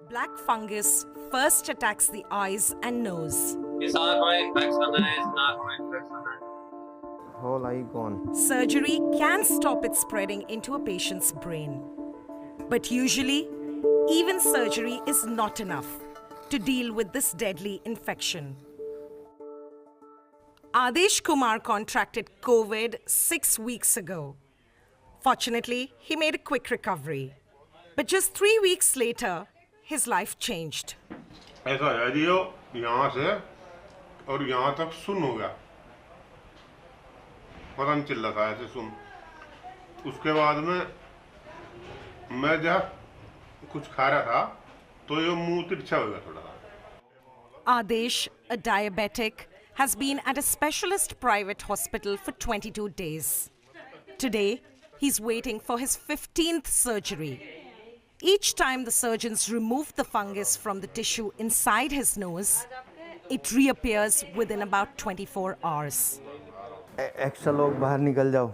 Black fungus first attacks the eyes and nose. Whole eye gone. Surgery can stop it spreading into a patient's brain. But usually, even surgery is not enough to deal with this deadly infection. Adesh Kumar contracted COVID 6 weeks ago. Fortunately, he made a quick recovery. But just 3 weeks later, his life changed. ऐसा है जी वो यहाँ से और यहाँ तक सुन हो गया पता नहीं चल रहा था ऐसे सुन उसके बाद में मैं जब कुछ खा रहा था तो ये मुंह तिरछा हो गया थोड़ा Adesh, a diabetic, has been at a specialist private hospital for 22 days. Today, he's waiting for his 15th surgery. Each time the surgeons remove the fungus from the tissue inside his nose, it reappears within about 24 hours. Extra लोग बाहर निकल जाओ.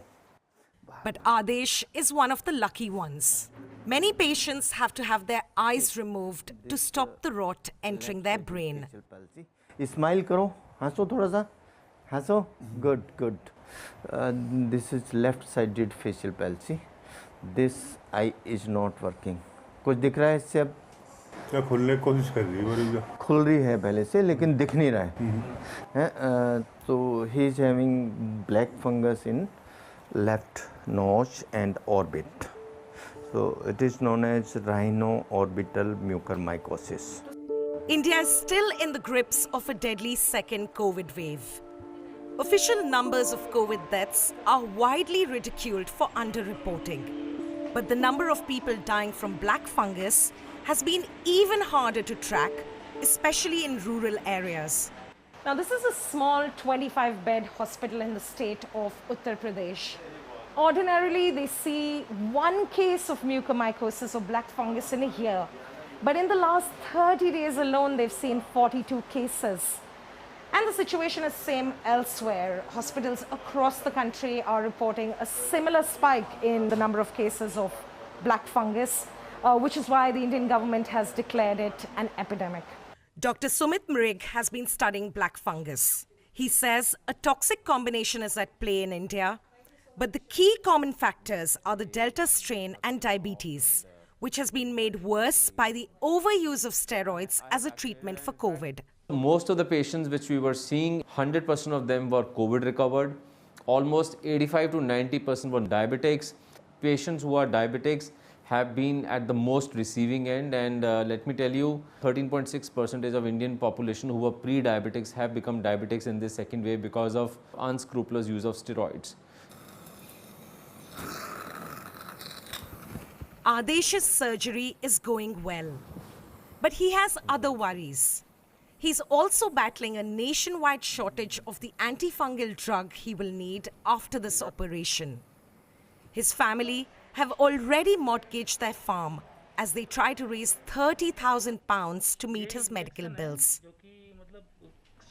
But Adesh is one of the lucky ones. Many patients have to have their eyes removed to stop the rot entering their brain. Smile करो, हंसो थोड़ा सा, हंसो. Good, good. This is left-sided facial palsy. This eye is not working. कुछ दिख रहा है इससे अब? क्या खुलने की कोशिश कर रही है मरीज? खुल रही है पहले से लेकिन दिख नहीं रहा है. तो he is having black fungus in left nose and orbit. So it is known as rhino-orbital mucormycosis. India is still in the grips of a deadly second COVID wave. Official numbers of COVID deaths are widely ridiculed for underreporting. But the number of people dying from black fungus has been even harder to track, especially in rural areas. Now, this is a small 25-bed hospital in the state of Uttar Pradesh. Ordinarily, they see one case of mucormycosis or black fungus in a year. But in the last 30 days alone, they've seen 42 cases. And the situation is same elsewhere. Hospitals across the country are reporting a similar spike in the number of cases of black fungus, which is why the Indian government has declared it an epidemic. Dr. Sumit Mrig has been studying black fungus. He says a toxic combination is at play in India, but the key common factors are the Delta strain and diabetes, which has been made worse by the overuse of steroids as a treatment for COVID. Most of the patients which we were seeing, 100% of them were COVID recovered. Almost 85 to 90% were diabetics. Patients who are diabetics have been at the most receiving end, and let me tell you, 13.6% of Indian population who were pre-diabetics have become diabetics in this second wave because of unscrupulous use of steroids. Adesh's surgery is going well, but he has other worries. He's also battling a nationwide shortage of the antifungal drug he will need after this operation. His family have already mortgaged their farm as they try to raise 30,000 pounds to meet his medical bills.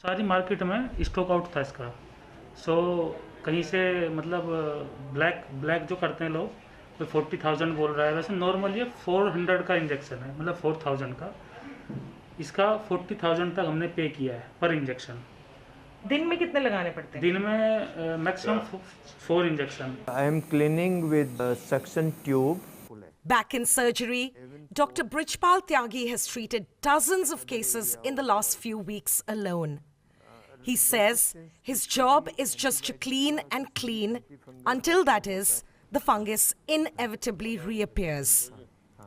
सारी market में stock out था इसका. सो कहीं से मतलब black जो करते हैं लोग तो 40,000 बोल रहा है. वैसे नॉर्मल ये 400 का इंजेक्शन है, मतलब 4,000 का. इसका 40,000 तक हमने पे किया है पर इंजेक्शन. दिन में कितने लगाने पड़ते हैं? दिन में maximum 4 injection. I am cleaning with a suction tube. Back in surgery, Dr. Brijpal Tyagi has treated dozens of cases in the last few weeks alone. He says his job is just to clean and clean. Until that is, the fungus inevitably reappears.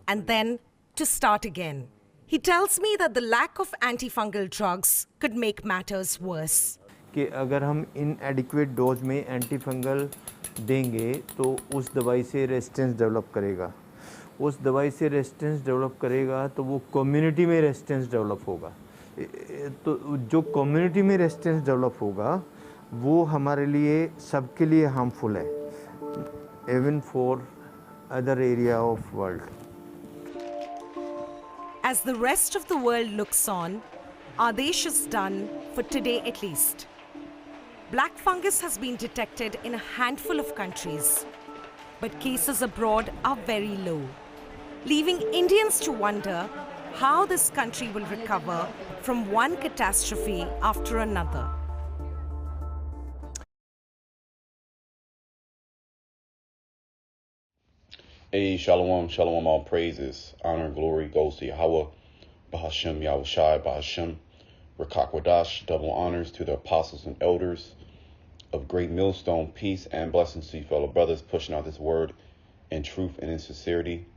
And then to start again. He tells me that the lack of antifungal drugs could make matters worse. कि अगर हम inadequate dose में antifungal देंगे तो उस दवाई से resistance develop करेगा. उस दवाई से रेजिस्टेंस डेवलप करेगा तो वो कम्युनिटी में रेजिस्टेंस डेवलप होगा. तो जो कम्युनिटी में रेजिस्टेंस डेवलप होगा वो हमारे लिए सबके लिए हार्मफुल है, even for other area of world. As the rest of the world looks on, Adesh is done for today at least. Black fungus has been detected in a handful of countries, but cases abroad are very low, leaving Indians to wonder how this country will recover from one catastrophe after another. Hey, shalom, shalom, all praises, honor, and glory goes to Yahweh, Bahashem, Yahushai, Bahashem, Rakakwadash, double honors to the apostles and elders of Great Millstone, peace and blessings to you fellow brothers, pushing out this word in truth and in sincerity.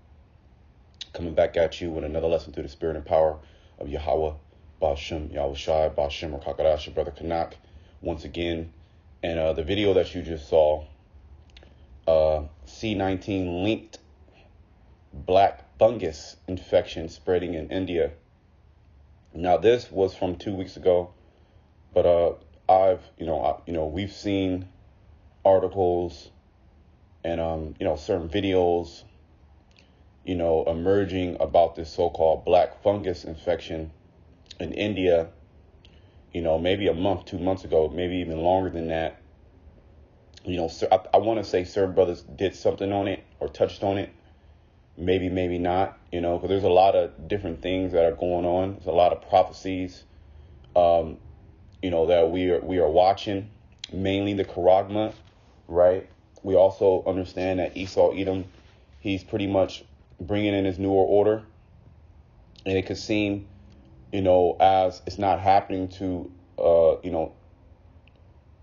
Coming back at you with another lesson through the spirit and power of Yahweh, Bahashem, Yahushai, Bahashem, Rakakwadash, your brother Kanak, once again. And the video that you just saw, C19 linked black fungus infection spreading in India. Now this was from 2 weeks ago, but we've seen articles and certain videos emerging about this so-called black fungus infection in India, maybe a month, 2 months ago, maybe even longer than that. I want to say certain brothers did something on it or touched on it. Maybe not, because there's a lot of different things that are going on. There's a lot of prophecies, that we are watching, mainly the Charagma, right? We also understand that Esau Edom, he's pretty much bringing in his newer order. And it could seem, as it's not happening to,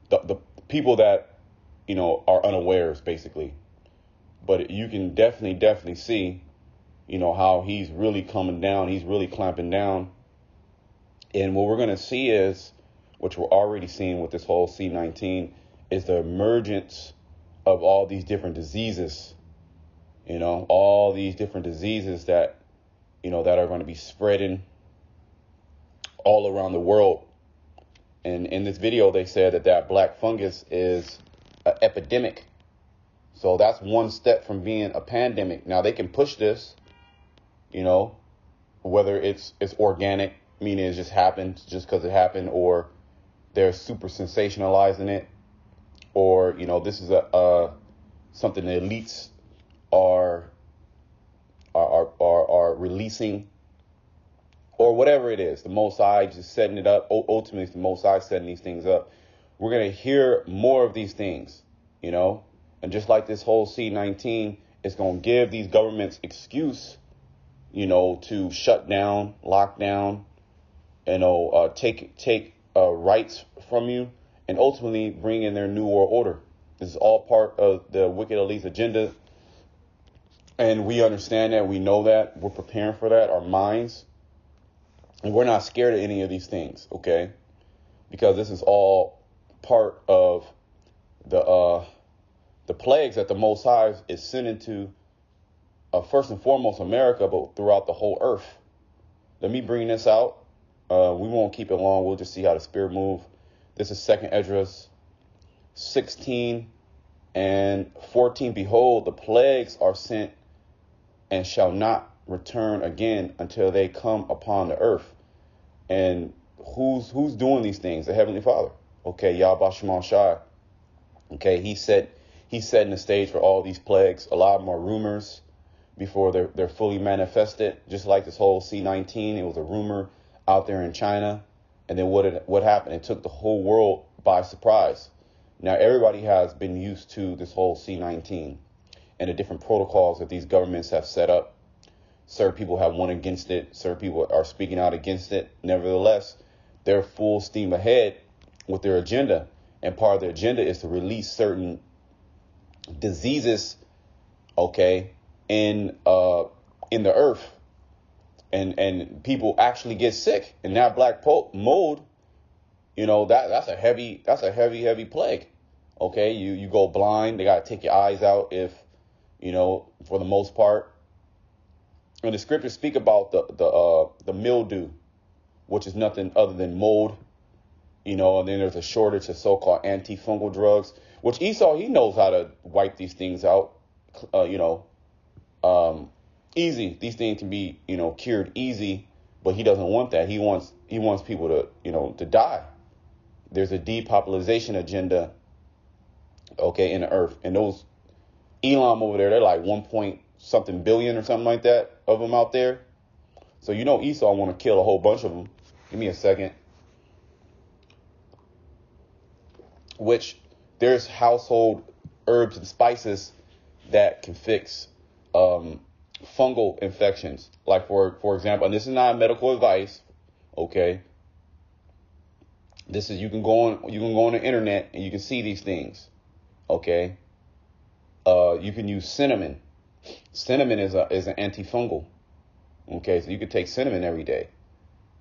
the people that, are unawares, basically. But you can definitely see, how he's really coming down. He's really clamping down. And what we're going to see is, which we're already seeing with this whole C19, is the emergence of all these different diseases, all these different diseases that, that are going to be spreading all around the world. And in this video, they said that black fungus is an epidemic. So that's one step from being a pandemic. Now they can push this, whether it's organic, meaning it just happened just because it happened, or they're super sensationalizing it, or this is something the elites are releasing, or whatever it is. The Most High just setting it up. Ultimately, it's the Most High setting these things up. We're gonna hear more of these things, And just like this whole C19, it's going to give these governments excuse, to shut down, lock down, take rights from you, and ultimately bring in their new world order. This is all part of the wicked elite's agenda. And we understand that. We know that. We're preparing for that, our minds. And we're not scared of any of these things, okay? Because this is all part of the plagues that the Most High is sending to, first and foremost, America, but throughout the whole earth. Let me bring this out. We won't keep it long. We'll just see how the spirit move. This is 2nd Esdras 16 and 14. Behold, the plagues are sent and shall not return again until they come upon the earth. And who's doing these things? The Heavenly Father. Okay, Yahweh Shema Shai. Okay, he's setting the stage for all these plagues. A lot more rumors before they're fully manifested. Just like this whole C19, it was a rumor out there in China. And then what happened? It took the whole world by surprise. Now, everybody has been used to this whole C19 and the different protocols that these governments have set up. Certain people have won against it. Certain people are speaking out against it. Nevertheless, they're full steam ahead with their agenda. And part of their agenda is to release certain diseases, okay, in the earth, and people actually get sick. And that black mold, that's a heavy plague. Okay, you go blind. They gotta take your eyes out if, for the most part. And the scriptures speak about the mildew, which is nothing other than mold. And then there's a shortage of so-called antifungal drugs, which Esau, he knows how to wipe these things out, easy. These things can be, cured easy, but he doesn't want that. He wants people to, to die. There's a depopulation agenda, okay, in the earth. And those Elam over there, they're like 1 point something billion or something like that of them out there. So you know Esau want to kill a whole bunch of them. Give me a second. Which there's household herbs and spices that can fix fungal infections. Like for example, and this is not medical advice, okay? This is you can go on the internet and you can see these things, okay? You can use cinnamon. Cinnamon is an antifungal, okay? So you can take cinnamon every day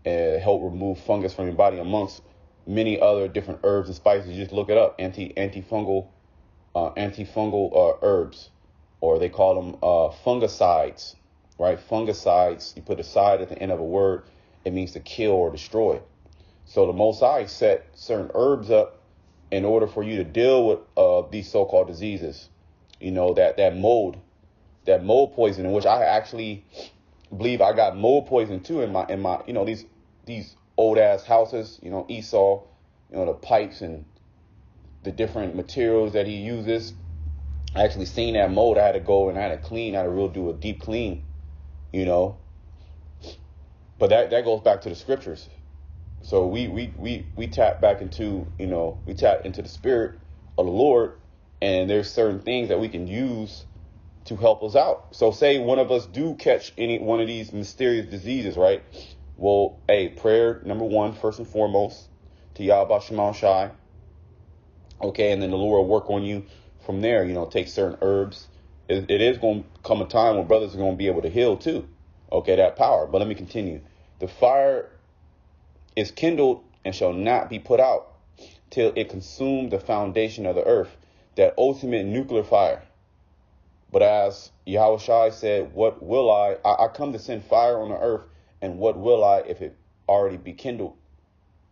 and help remove fungus from your body, amongst many other different herbs and spices. You just look it up, antifungal herbs, or they call them fungicides, right? Fungicides, you put a side at the end of a word, it means to kill or destroy. So the Most High set certain herbs up in order for you to deal with these so-called diseases. You know, that mold poisoning, which I actually believe I got mold poison too in my you know, these old ass houses, you know, Esau, you know, the pipes and the different materials that he uses. I actually seen that mold. I had to go and I had to do a deep clean, you know. But that goes back to the scriptures. So we tap back into, you know, we tap into the spirit of the Lord, and there's certain things that we can use to help us out. So say one of us do catch any one of these mysterious diseases, right? Well, hey, prayer, number one, first and foremost, to Yahweh Shema Shai. Okay, and then the Lord will work on you from there, you know, take certain herbs. It is going to come a time when brothers are going to be able to heal too. Okay, that power. But let me continue. The fire is kindled and shall not be put out till it consume the foundation of the earth, that ultimate nuclear fire. But as Yahweh Shai said, what will I come to send fire on the earth, and what will I if it already be kindled?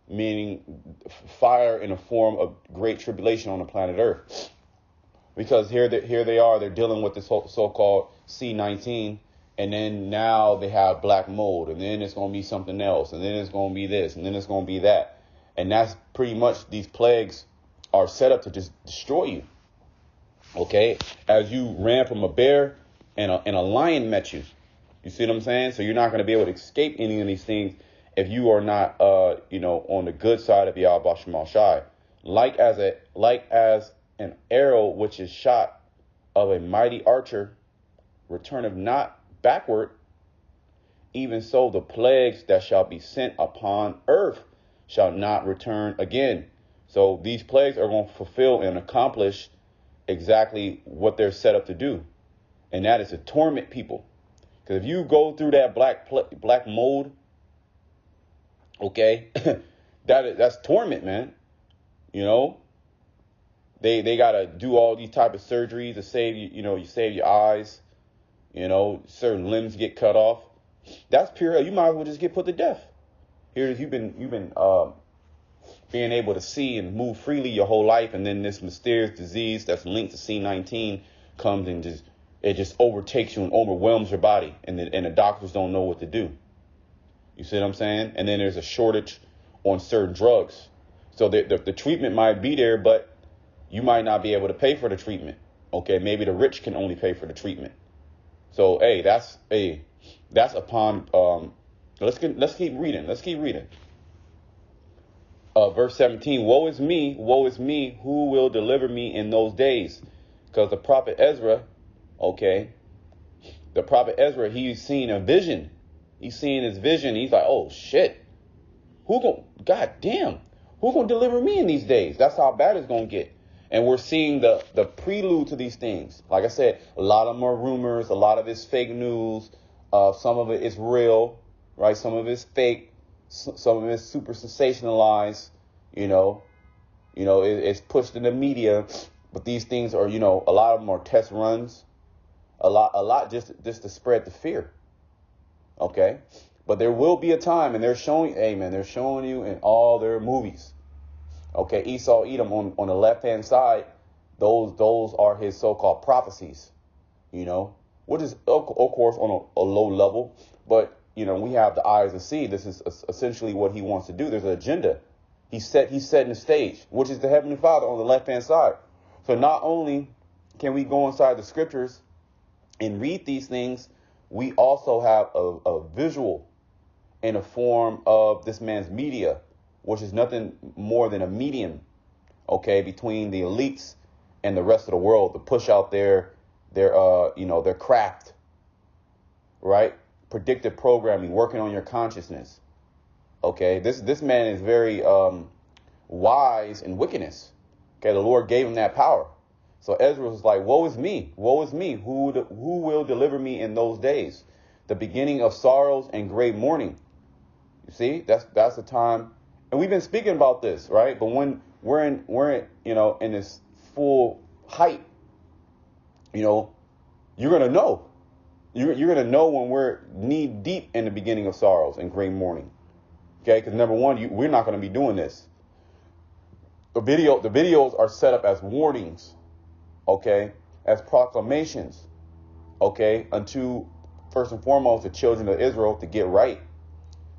Meaning fire in a form of great tribulation on the planet Earth. Because here they are, they're dealing with this so-called C-19, and then now they have black mold, and then it's going to be something else, and then it's going to be this, and then it's going to be that. And that's pretty much, these plagues are set up to just destroy you. Okay? As you ran from a bear and a lion met you. You see what I'm saying? So you're not going to be able to escape any of these things if you are not, you know, on the good side of Yahweh Shema Shai. Like as an arrow which is shot of a mighty archer returneth not backward, even so the plagues that shall be sent upon earth shall not return again. So these plagues are going to fulfill and accomplish exactly what they're set up to do, and that is to torment people. Because if you go through that black mold, okay, that's torment, man. You know, they gotta do all these type of surgeries to save you. You know, you save your eyes. You know, certain limbs get cut off. That's pure hell. You might as well just get put to death. Here you've been being able to see and move freely your whole life, and then this mysterious disease that's linked to C-19 comes and just overtakes you and overwhelms your body, and the doctors don't know what to do. You see what I'm saying? And then there's a shortage on certain drugs. So the treatment might be there, but you might not be able to pay for the treatment. Okay, maybe the rich can only pay for the treatment. So that's upon. Let's keep reading. Verse 17. Woe is me, who will deliver me in those days? Because the prophet Ezra, he's seen a vision. He's seeing his vision. He's like, oh shit, God damn, who gonna deliver me in these days? That's how bad it's gonna get. And we're seeing the prelude to these things. Like I said, a lot of them are rumors. A lot of it's fake news. Some of it is real, right? Some of it's fake. Some of it's super sensationalized. It's pushed in the media. But these things are, a lot of them are test runs. A lot just to spread the fear. Okay, but there will be a time, and they're showing you in all their movies. Okay, Esau, Edom on the left-hand side, those are his so-called prophecies, which is, of course, on a low level. But, we have the eyes to see. This is essentially what he wants to do. There's an agenda. He's setting the stage, which is the Heavenly Father on the left-hand side. So not only can we go inside the scriptures and read these things, we also have a visual in the form of this man's media, which is nothing more than a medium, okay, between the elites and the rest of the world to push out their craft, right? Predictive programming, working on your consciousness. Okay, this man is very wise in wickedness. Okay, the Lord gave him that power. So Ezra was like, woe is me, woe is me. Who will deliver me in those days? The beginning of sorrows and great mourning. You see, that's the time. And we've been speaking about this, right? But when we're in this full height, you're gonna know. You're gonna know when we're knee deep in the beginning of sorrows and great mourning. Okay, because number one, we're not gonna be doing this. The videos are set up as warnings, okay, as proclamations, okay, unto first and foremost the children of Israel to get right.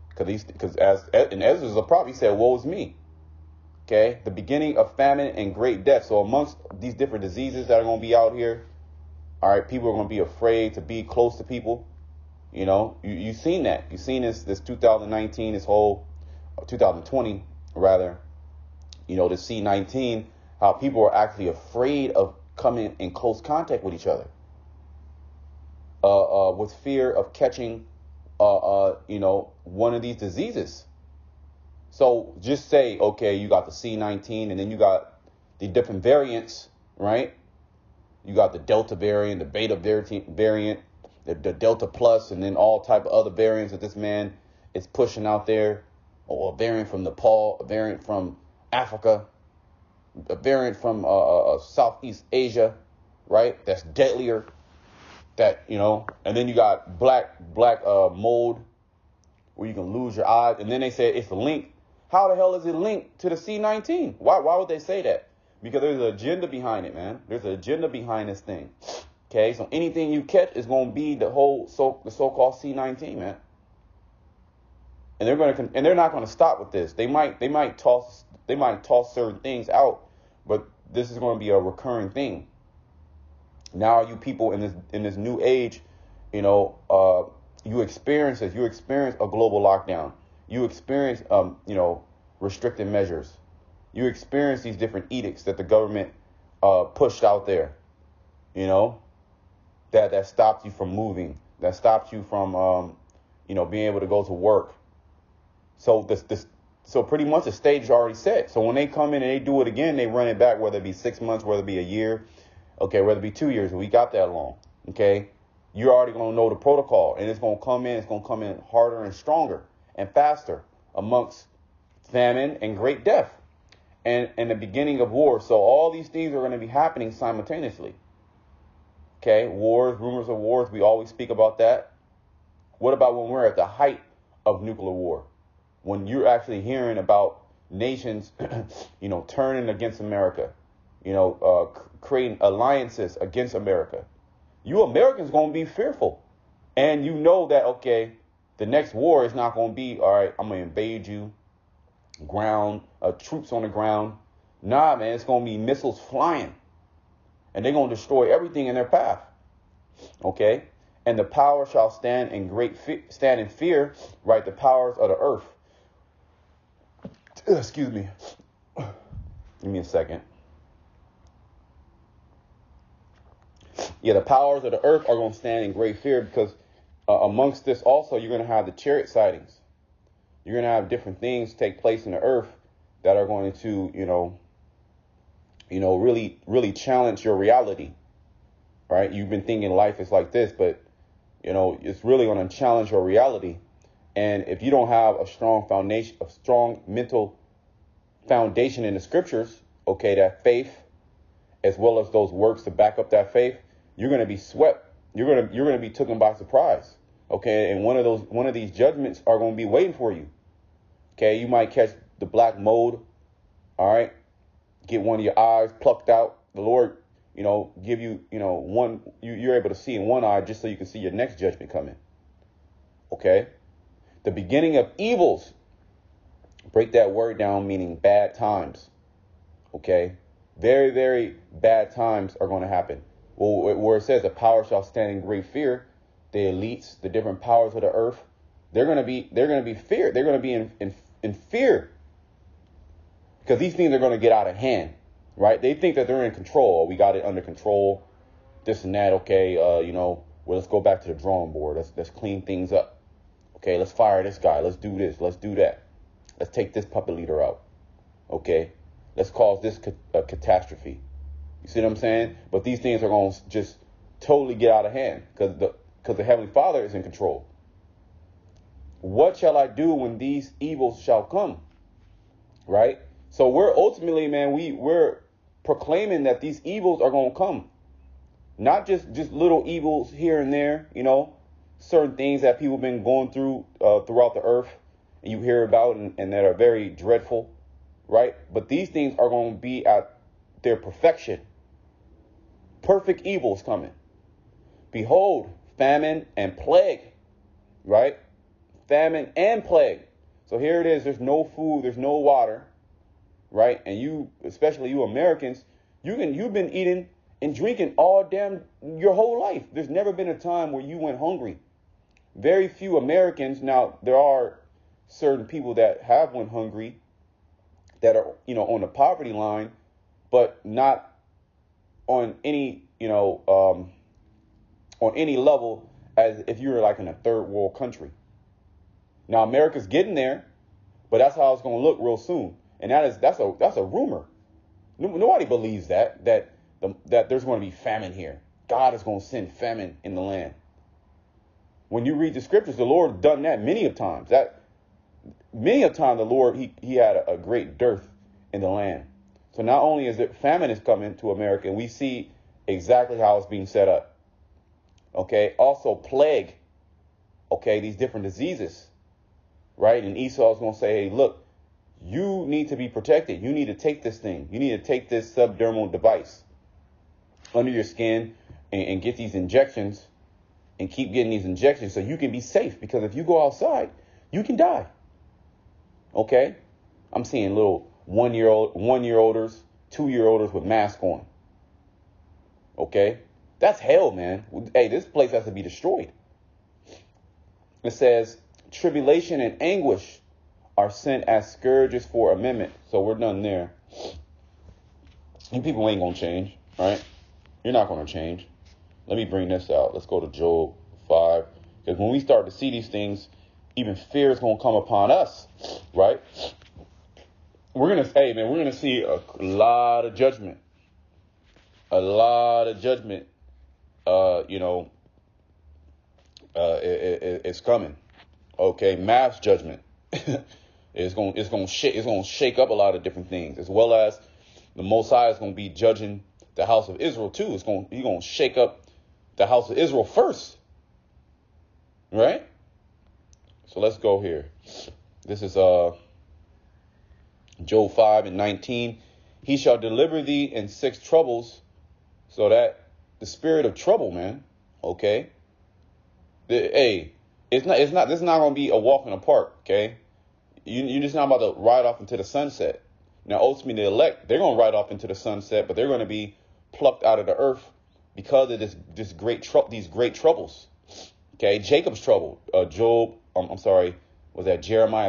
Because in Ezra's the prophet, he said, woe is me. Okay, the beginning of famine and great death. So amongst these different diseases that are going to be out here, all right, people are going to be afraid to be close to people. You've seen that. You've seen this 2019, this whole 2020 rather, the C-19, how people are actually afraid of coming in close contact with each other, with fear of catching one of these diseases. So just say, okay, you got the C-19 and then you got the different variants, right? You got the Delta variant, the Beta variant, the Delta Plus, and then all type of other variants that this man is pushing out there. Or a variant from Nepal, a variant from Africa, a variant from Southeast Asia, right? That's deadlier. And then you got black mold, where you can lose your eyes. And then they say it's linked. How the hell is it linked to the C-19? Why would they say that? Because there's an agenda behind it, man. There's an agenda behind this thing. Okay, so anything you catch is going to be the so-called C-19, man. And they're not going to stop with this. They might toss certain things out, but this is going to be a recurring thing. Now you people in this new age, you experience this. You experience a global lockdown. You experience restrictive measures. You experience these different edicts that the government pushed out there. That stopped you from moving. That stopped you from being able to go to work. So so pretty much the stage is already set. So when they come in and they do it again, they run it back, whether it be 6 months, whether it be a year, okay, whether it be 2 years. We got that long, okay? You're already going to know the protocol, and it's going to come in harder and stronger and faster amongst famine and great death and the beginning of war. So all these things are going to be happening simultaneously. Okay, wars, rumors of wars, we always speak about that. What about when we're at the height of nuclear war? When you're actually hearing about nations, turning against America, creating alliances against America. You Americans going to be fearful. And you know that, okay, the next war is not going to be, all right, I'm going to invade you, troops on the ground. Nah, man, it's going to be missiles flying. And they're going to destroy everything in their path. Okay? And the power shall stand in fear, right? The powers of the earth. Excuse me. Give me a second. Yeah, the powers of the earth are going to stand in great fear because amongst this also, you're going to have the chariot sightings. You're going to have different things take place in the earth that are going to, really, really challenge your reality. Right? You've been thinking life is like this, but, it's really going to challenge your reality. And if you don't have a strong foundation, a strong mental foundation in the scriptures, okay, that faith, as well as those works to back up that faith, you're going to be swept. You're going to be taken by surprise. Okay. And one of these judgments are going to be waiting for you. Okay. You might catch the black mold. All right. Get one of your eyes plucked out. The Lord, give you, one, you're able to see in one eye just so you can see your next judgment coming. Okay. The beginning of evils. Break that word down, meaning bad times. Okay. Very, very bad times are going to happen. Well, where it says the power shall stand in great fear, the elites, the different powers of the earth, they're going to be feared. They're going to be in fear because these things are going to get out of hand, right? They think that they're in control. We got it under control, this and that. Okay, well, let's go back to the drawing board. Let's clean things up. Okay, let's fire this guy. Let's do this. Let's do that. Let's take this puppet leader out. Okay, let's cause this catastrophe. You see what I'm saying? But these things are going to just totally get out of hand because the Heavenly Father is in control. What shall I do when these evils shall come? Right? So we're ultimately, man, we're proclaiming that these evils are going to come. Not just little evils here and there, certain things that people have been going through throughout the earth and you hear about and that are very dreadful, right? But these things are going to be at their perfection. Perfect evils coming. Behold, famine and plague, right? Famine and plague. So here it is. There's no food. There's no water, right? And you, especially you Americans, you've been eating and drinking all damn your whole life. There's never been a time where you went hungry. Very few Americans. Now, there are certain people that have went hungry that are, on the poverty line, but not on any, on any level as if you were like in a third world country. Now, America's getting there, but that's how it's going to look real soon. And that's a rumor. Nobody believes that there's going to be famine here. God is going to send famine in the land. When you read the scriptures, the Lord done that many a times. Many a time the Lord, he had a great dearth in the land. So not only is it famine is coming to America, and we see exactly how it's being set up. Okay. Also plague. Okay. These different diseases. Right. And Esau's going to say, hey, look, you need to be protected. You need to take this thing. You need to take this subdermal device under your skin and get these injections and keep getting these injections so you can be safe. Because if you go outside, you can die. Okay. I'm seeing little 1-year-olders, 2-year-olders with masks on. Okay. That's hell, man. Hey, this place has to be destroyed. It says, tribulation and anguish are sent as scourges for amendment. So we're done there. You people ain't going to change, right? You're not going to change. Let me bring this out. Let's go to Job 5. Because when we start to see these things, even fear is going to come upon us, right? We're going to see a lot of judgment. A lot of judgment, it's coming. Okay, mass judgment. It's going to shake up a lot of different things, as well as the Most High is going to be judging the house of Israel too. He's going to shake up the house of Israel first, right? So let's go here. This is Job 5:19. He shall deliver thee in 6 troubles, so that the spirit of trouble, man. Okay. This is not going to be a walk in the park. Okay. You're just not about to ride off into the sunset. Now, ultimately, the elect, they're going to ride off into the sunset, but they're going to be plucked out of the earth because of these great troubles. Okay. Jacob's trouble. Jeremiah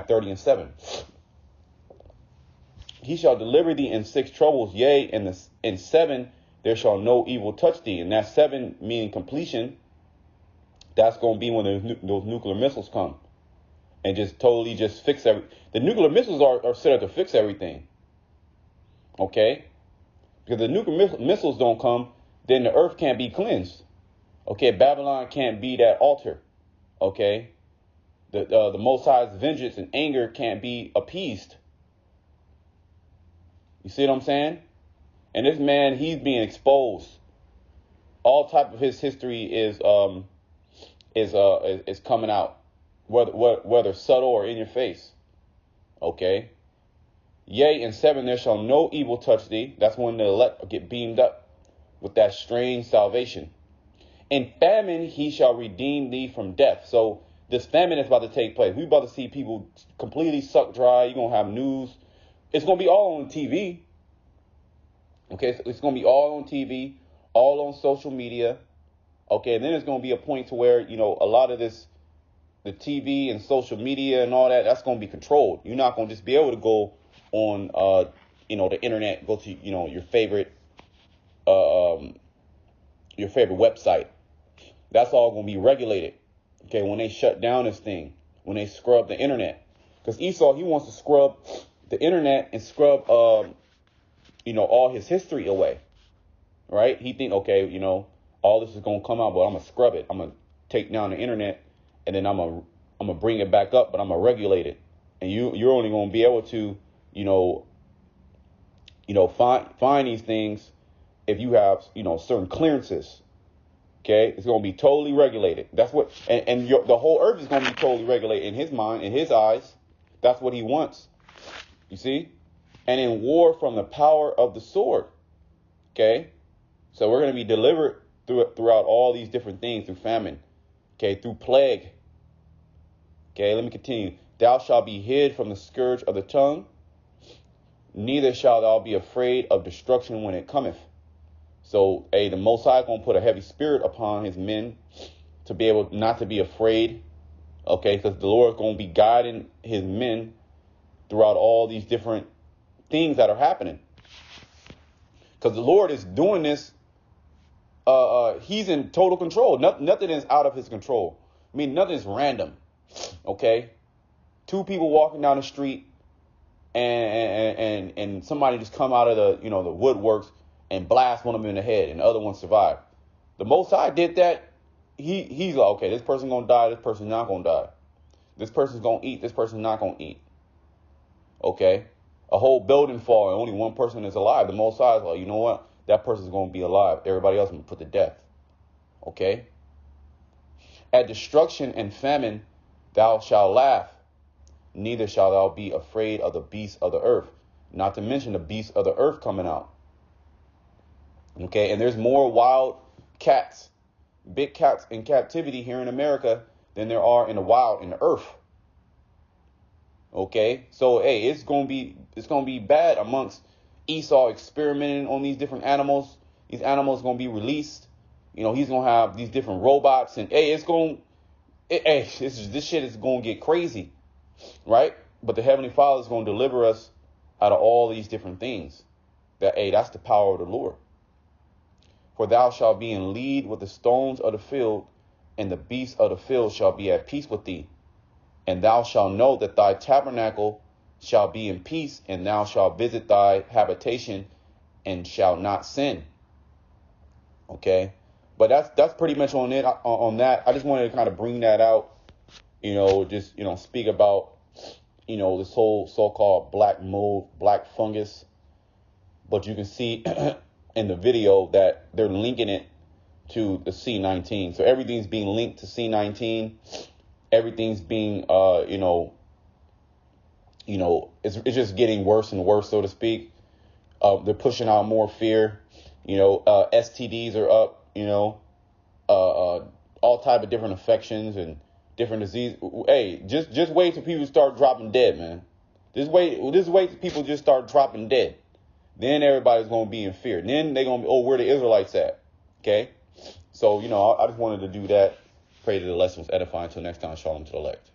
30:7. He shall deliver thee in 6 troubles, yea, in 7 there shall no evil touch thee. And that 7 meaning completion. That's going to be when those nuclear missiles come and just totally just fix everything. The nuclear missiles are set up to fix everything. Okay? Because the nuclear missiles don't come, then the earth can't be cleansed. Okay? Babylon can't be that altar. Okay? The Most High's vengeance and anger can't be appeased. You see what I'm saying? And this man, he's being exposed. All type of his history is coming out, whether subtle or in your face. Okay. Yea, in 7 there shall no evil touch thee. That's when the elect get beamed up with that strange salvation. In famine he shall redeem thee from death. So this famine is about to take place. We're about to see people completely sucked dry. You're going to have news. It's going to be all on TV. Okay, so it's going to be all on TV, all on social media. Okay, and then there's going to be a point to where, a lot of this the TV and social media and all that, that's going to be controlled. You're not going to just be able to go on, the internet, go to, your favorite website. That's all going to be regulated. Okay, when they shut down this thing, when they scrub the internet, because Esau, he wants to scrub the internet and scrub, all his history away, right? He think, okay, all this is going to come out, but I'm going to scrub it. I'm going to take down the internet, and then I'm going to bring it back up, but I'm going to regulate it. And you're only going to be able to, find these things if you have, certain clearances. Okay, it's going to be totally regulated. That's what, and the whole earth is going to be totally regulated in his mind, in his eyes. That's what he wants. You see? And in war from the power of the sword. Okay, so we're going to be delivered throughout all these different things, through famine. Okay, through plague. Okay, let me continue. Thou shalt be hid from the scourge of the tongue, neither shalt thou be afraid of destruction when it cometh. So, the Most High going to put a heavy spirit upon his men to be able not to be afraid, okay, because the Lord is going to be guiding his men throughout all these different things that are happening. Because the Lord is doing this, he's in total control. Nothing is out of his control. I mean, nothing is random, okay? Two people walking down the street and somebody just come out of the woodworks and blast one of them in the head, and the other one survived. The Most High did that. He's like, okay, this person's going to die, this person's not going to die. This person's going to eat, this person's not going to eat. Okay? A whole building fall and only one person is alive. The Most High is like, you know what? That person's going to be alive. Everybody else is going to put to death. Okay? At destruction and famine, thou shalt laugh. Neither shalt thou be afraid of the beasts of the earth. Not to mention the beasts of the earth coming out. Okay, and there's more wild cats, big cats in captivity here in America than there are in the wild, in the earth. Okay, so it's gonna be bad amongst Esau experimenting on these different animals. These animals gonna be released. He's gonna have these different robots, and this shit is gonna get crazy, right? But the Heavenly Father is gonna deliver us out of all these different things. That's the power of the Lord. For thou shalt be in league with the stones of the field, and the beasts of the field shall be at peace with thee. And thou shalt know that thy tabernacle shall be in peace, and thou shalt visit thy habitation, and shalt not sin. Okay, but that's pretty much on it. On that, I just wanted to kind of bring that out. Speak about this whole so-called black mold, black fungus. But you can see in the video that they're linking it to the C19. So everything's being linked to C19. Everything's being, it's just getting worse and worse, so to speak. They're pushing out more fear. STDs are up, all type of different infections and different disease. Hey, just wait till people start dropping dead, man. Just wait till people just start dropping dead. Then everybody's going to be in fear. Then they're going to be, where the Israelites at? Okay? So, I just wanted to do that. Pray that the lesson was edifying. Until next time, shalom to the elect.